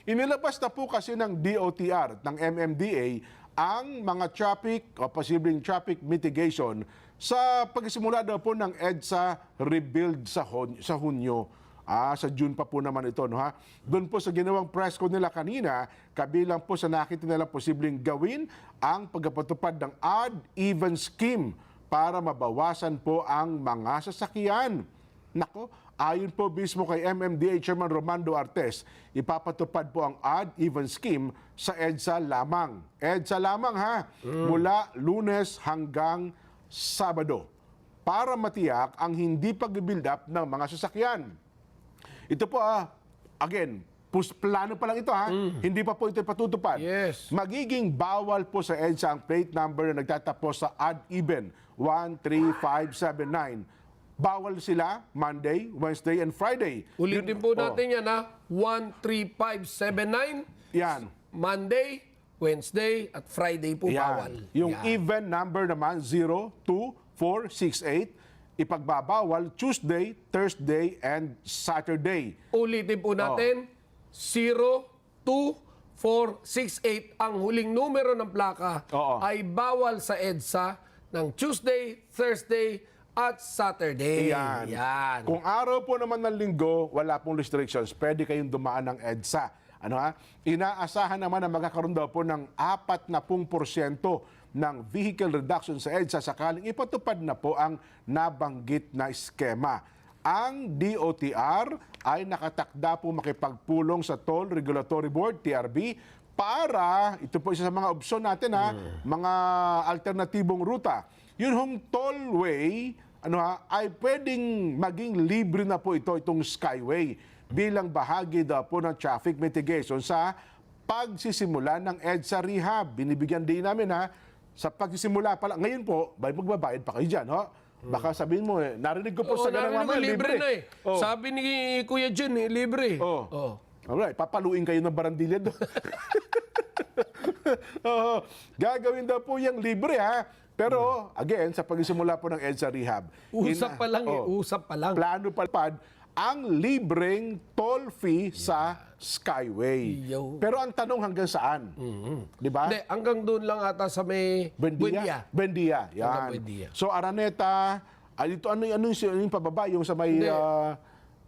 Inilabas na po kasi ng DOTR at ng MMDA ang mga traffic o posibleng traffic mitigation sa pagsimula daw po ng EDSA rebuild sa Hunyo. Sa June pa po naman ito, no ha? Doon po sa ginawang press ko nila kanina, kabilang po sa nakita nila posibleng gawin ang pagpatupad ng odd-even scheme para mabawasan po ang mga sasakyan. Nako, ayon po mismo kay MMDA Chairman Romando Artes, ipapatupad po ang odd-even scheme sa EDSA lamang. EDSA lamang ha, mula Lunes hanggang Sabado, para matiyak ang hindi pag-build up ng mga sasakyan. Ito po again, plano pa lang ito hindi pa po ito patutupad. Yes. Magiging bawal po sa EDSA ang plate number na nagtatapos sa odd-even 13579. Bawal sila Monday, Wednesday, and Friday. Ulitin po natin yan 13579. Yan. Monday, Wednesday, at Friday po bawal. Yung Yan. even number naman 0, 2, 4, 6, 8. Ipagbabawal Tuesday, Thursday, and Saturday. Ulitin po natin, 0, 2, 4, 6, 8. Ang huling numero ng plaka ay bawal sa EDSA ng Tuesday, Thursday, at Saturday. Yan. Kung araw po naman ng linggo, wala pong restrictions. Pwede kayong dumaan ng EDSA. Inaasahan naman na magkakaroon daw po ng 40% ng vehicle reduction sa EDSA sakaling ipatupad na po ang nabanggit na eskema. Ang DOTR ay nakatakda po makipagpulong sa Toll Regulatory Board, TRB, para, ito po isa sa mga opsyon natin mga alternatibong ruta. Yun hong tollway, ay pwedeng maging libre na po itong Skyway bilang bahagi daw po ng traffic mitigation sa pagsisimula ng EDSA Rehab. Binibigyan din namin sa pagsisimula pala. Ngayon po, magbabayad pa kayo dyan, Baka sabihin mo, narinig ko po sa ganang mamaya, libre. Na eh. Sabi ni Kuya Jen, libre. Alright, papaluin kayo ng barandilya doon. Gagawin daw po yung libre, Pero, again, sa pagsisimula po ng EDSA Rehab. Usap pa lang usap pa lang. Plano palpad ang libreng toll fee sa Skyway. Pero ang tanong hanggang saan? Di ba? Hindi, hanggang doon lang ata sa may Buendia. Buendia, yan. Buendia. So Araneta, dito ano yung pababa, yung sa may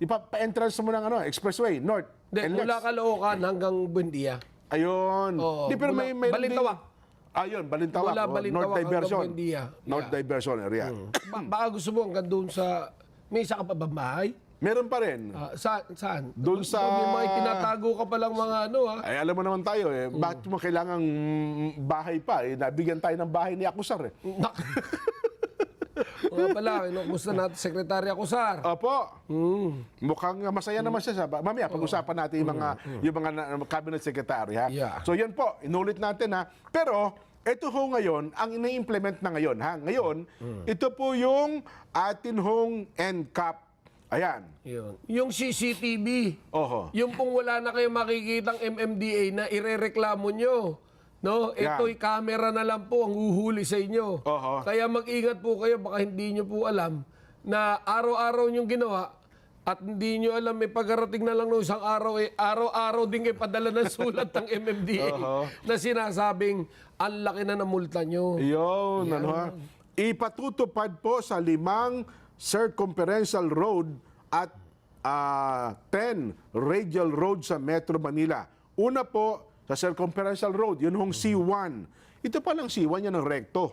pa-entrance mo ng expressway, north. Hindi, mula Caloocan hanggang Buendia. Ayun. Di, pero may Balintawak. Ayun, Balintawak. Mula Balintawak North Diversion. hanggang Buendia. North Diversion area. Baka gusto mo hanggang doon sa... May isa ka pa bang bahay? Meron pa rin. Saan? Doon sa... May mga tinatago ka palang mga Ay, alam mo naman tayo bakit mo kailangang bahay pa? Nabigyan tayo ng bahay ni Acusar Mga pala, kumusta natin Sekretary Acusar? Opo. Mukhang masaya naman siya. Mamaya, pag-usapan natin yung mga cabinet secretary. Yeah. So yan po, inulit natin Pero, ito ho ngayon, ang ina-implement na ngayon. Ngayon, ito po yung atin hong NCAP. Ayan. Yung CCTV. Yung pong wala na kayo makikitang MMDA na irereklamo nyo. Ito'y camera na lang po ang huhuli sa inyo. Kaya mag-ingat po kayo, baka hindi nyo po alam na araw-araw nyong ginawa at hindi nyo alam, may pagkarating na lang no isang araw, araw-araw din kayo padala ng sulat ng MMDA na sinasabing ang laki na ng multa nyo. Yun. Ipatutupad po sa 5 circumferential road at 10 radial road sa Metro Manila. Una po, sa circumferential road, yun hong C1. Ito palang C1, yan ang rekto.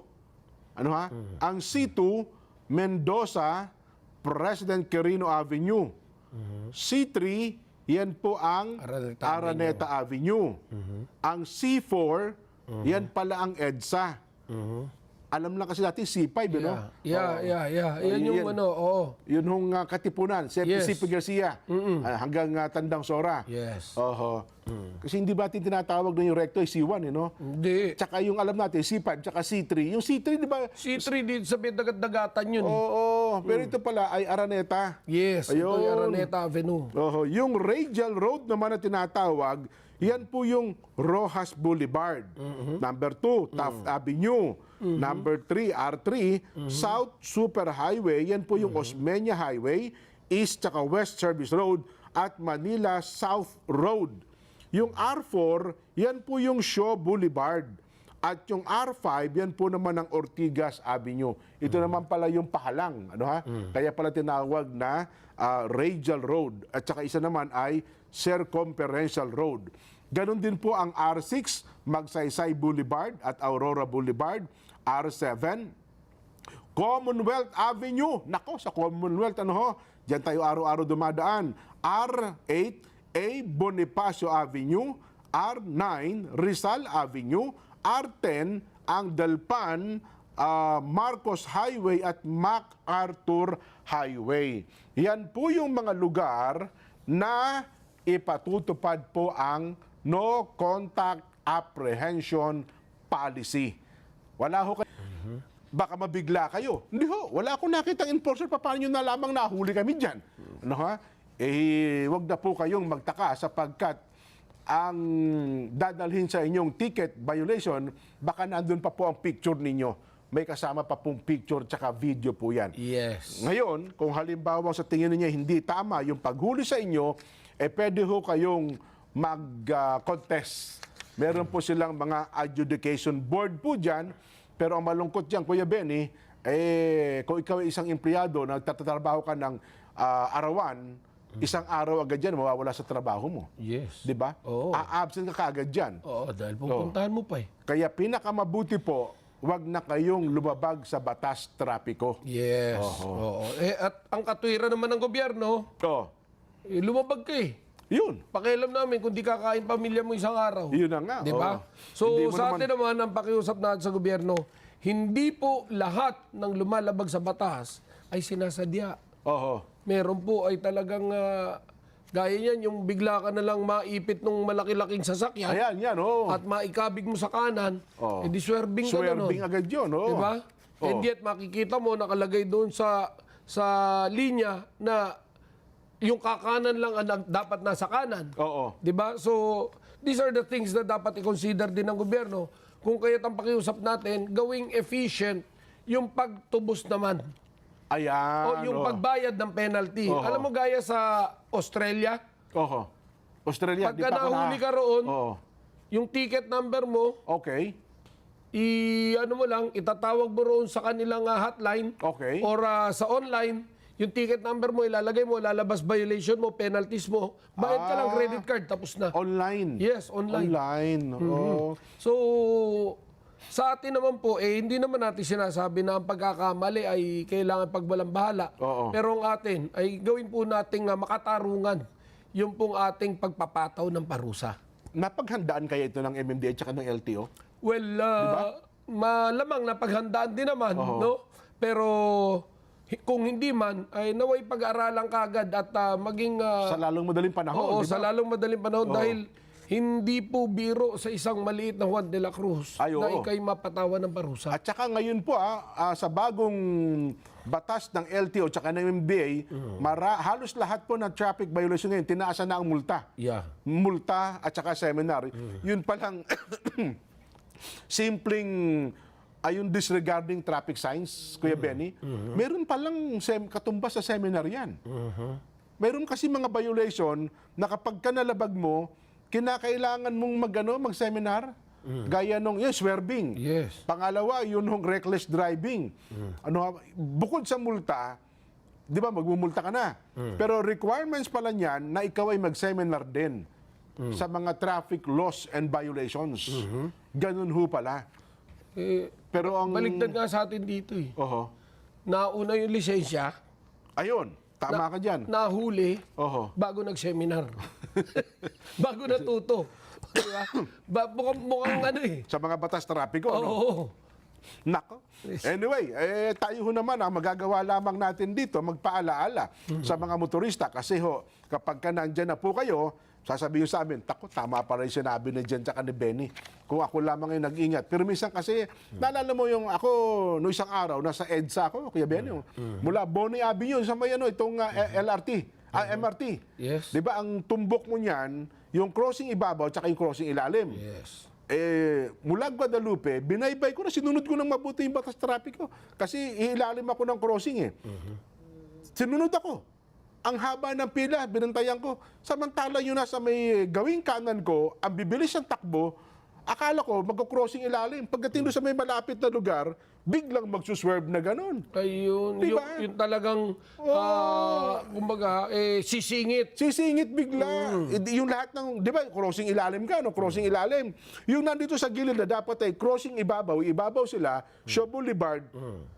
Ang C2, Mendoza, President Quirino Avenue. C3, yan po ang Araneta Avenue. Ang C4, yan pala ang EDSA. Alam lang kasi natin C5, Yeah. Yan yung Yun hong Katipunan, CP Garcia, hanggang Tandang Sora. Yes. Kasi hindi ba natin tinatawag na yung recto ay C1, Hindi. Tsaka yung alam natin, C5, tsaka C3. Yung C3, di ba? C3 din sa dagat-dagatan yun. Pero ito pala ay Araneta. Yes, ito yung Araneta Avenue. Yung radial road naman na tinatawag, yan po yung Rojas Boulevard. Number 2, Taft Avenue. Number 3, R3, South Super Highway. Yan po yung Osmeña Highway, East tsaka West Service Road, at Manila South Road. Yung R4, yan po yung Shaw Boulevard. At yung R5, yan po naman ang Ortigas Avenue. Ito naman pala yung pahalang. Ano ha? Kaya pala tinawag na Radial Road. At saka isa naman ay Circumferential Road. Ganon din po ang R6, Magsaysay Boulevard at Aurora Boulevard. R7, Commonwealth Avenue. Nako, sa Commonwealth, ano ho? Diyan tayo araw-araw dumadaan. R8, A. Bonifacio Avenue. R9, Rizal Avenue. R10, ang Dalpan, Marcos Highway at MacArthur Highway. Yan po yung mga lugar na ipatutupad po ang No Contact Apprehension Policy. Wala ho kayo. Baka mabigla kayo. Hindi ho, wala akong nakitang enforcer. Paano nyo na lamang nahuli kami dyan? Ano ha? Wag na po kayong magtaka sapagkat ang dadalhin sa inyong ticket violation, baka nandun pa po ang picture ninyo. May kasama pa pong picture tsaka video po yan. Yes. Ngayon, kung halimbawa sa tingin niya hindi tama yung paghuli sa inyo, pwede ho kayong mag-contest. Meron po silang mga adjudication board po dyan, pero ang malungkot dyan, Kuya Benny, kung ikaw ay isang empleyado, nagtatrabaho ka ng arawan, isang araw agad dyan, mawawala sa trabaho mo. Yes. Di ba? Oo. A-absent ka kaagad dyan. Oo, dahil pupuntahan mo pa eh. Kaya pinakamabuti po, wag na kayong lumabag sa batas trapiko. Yes. Oo. At ang katwiran naman ng gobyerno, Oh, lumabag ka eh. yun. Pakialam namin kung di kakain pamilya mo isang araw. Yun na nga. Di ba? oo. So Hindi mo sa atin naman, ang pakiusap natin sa gobyerno, hindi po lahat ng lumalabag sa batas ay sinasadya. Oo. Meron po ay talagang gaya niyan, yung bigla ka na lang maipit ng malaki-laking sasakyan Ayan, yan, oo. at maikabig mo sa kanan, Oo. edi swerving ka na nun. Swerving agad yun, oo. Diba? Oo. And yet makikita mo nakalagay doon sa linya na yung kakanan lang ang dapat nasa kanan. Oo. 'Di ba? So these are the things na dapat i-consider din ng gobyerno. Kung kaya't ang pakiusap natin, gawing efficient yung pagtubos naman. Ayan. O yung oo. pagbayad ng penalty. Oo. Alam mo gaya sa Australia, Oo. Australia, pagka nahuli ka roon, Oo. yung ticket number mo, Okay. ano mo lang, itatawag mo roon sa kanilang hotline Okay. or sa online, yung ticket number mo, ilalagay mo, lalabas violation mo, penalties mo, bayad ka lang credit card, tapos na. Online. Yes, online. Online. Oo. So, sa atin naman po, hindi naman natin sinasabi na ang pagkakamali ay kailangan pagbalambahala. Oo. Pero ang atin ay gawin po nating makatarungan yung pong ating pagpapataw ng parusa. Napaghandaan kaya ito ng MMDA at saka ng LTO? Well, malamang na paghandaan din naman, no? Pero kung hindi man, ay naway pag-aralan kagad at maging... Sa lalong madaling panahon, oo, di ba? sa lalong madaling panahon dahil hindi po biro sa isang maliit na Juan de la Cruz Ay, na oo. ikay mapatawan ng parusa. At saka ngayon po, sa bagong batas ng LTO at saka ng MMDA, halos lahat po ng traffic violation ngayon, tinaasan na ang multa. Yeah. Multa at saka seminar. Yun palang simpleng yung disregarding traffic signs, Kuya Benny, meron palang katumbas sa seminar yan. Meron kasi mga violation na kapag ka nalabag mo, kinakailangan mong mag-seminar. Gaya nung swerving. Yes. Pangalawa, yun yung reckless driving. Bukod sa multa, di ba, magmumulta ka na. Pero requirements pala niyan na ikaw ay mag-seminar din sa mga traffic laws and violations. Ganun ho pala. Pero ang... Baligtad nga sa atin dito eh. Oho. Nauna yung lisensya, Ayun, tama ka dyan. nahuli, Oho. bago nag-seminar. Bago natuto. Diba? Mukhang ano eh. Sa mga batas trapiko, no? Oo. Nako. Anyway, tayo ho naman, magagawa lamang natin dito, magpaalaala sa mga motorista. Kasi kapag ka nandyan na po kayo, sasabihin sa amin, tama pa rin sinabi ni Jen tsaka ni Benny. Kung ako lamang yung nag-ingat. Pero minsan kasi, naalala mo yung ako, no isang araw, nasa EDSA ako, Kuya Benny, mula Bonnie Avenue, sa may itong LRT, MRT. Yes. Di ba, ang tumbok mo niyan, yung crossing ibabaw tsaka yung crossing ilalim. Yes. Mula Guadalupe, binaybay ko na, sinunod ko ng mabuti yung batas trapiko. Kasi ilalim ako ng crossing eh. Sinunod ako. ang haba ng pila, binantayan ko. Samantala yun nasa may gawing kanan ko, ang bibilis ng takbo, akala ko magko-crossing ilalim. Pagdating doon sa may malapit na lugar, biglang magsuswerve na ganun. Ayun, Diba? yung talagang, kumbaga, sisingit. Sisingit bigla. Yung lahat ng, di ba, crossing ilalim ka, no? Crossing ilalim. Yung nandito sa gilid na dapat ay crossing ibabaw sila, Shaw Boulevard.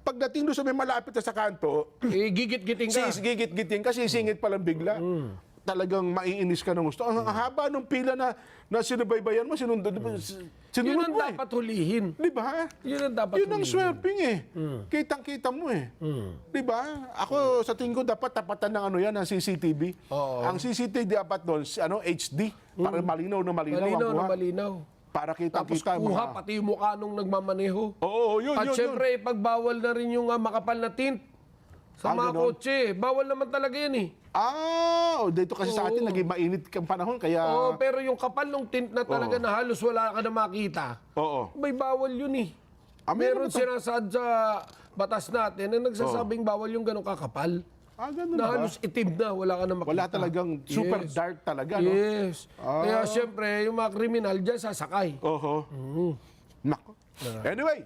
Pagdating doon sa may malapit na sa kanto, Gigit-giting ka. gigit-giting ka, sisingit palang bigla. Talagang maiinis ka ng gusto. Ang haba ng pila na sinubaybayan mo, sinunod Yun sinunod ang mo dapat hulihin. Di ba? Yun ang dapat Yun ang hulihin. swerving Kitang-kita mo Di ba? Ako sa tingin ko dapat tapatan ng ng CCTV. Oo. Ang CCTV dapat doon, HD, para malinaw na malinaw ang Malinaw kuha. na malinaw. Para Tapos kitang-kita kuha pati yung mukha nung nagmamaneho. Oo, yun, At yun. syempre, pagbawal na rin yung makapal na tint sa mga Ganon. kotse. Bawal naman talaga yan Dito kasi sa atin, naging mainit kang panahon, kaya... Oo, pero yung kapal ng tint na talaga na halos wala ka na makita, Oo. may bawal yun Meron Meron sinasaad sa batas natin na nagsasabing bawal yung ganong kakapal. Ganun Na ba? halos itim na, wala ka na makita. Wala talagang super Yes. dark talaga, no? Yes. Kaya syempre, yung mga kriminal dyan sasakay. Oho. Nako. Anyway,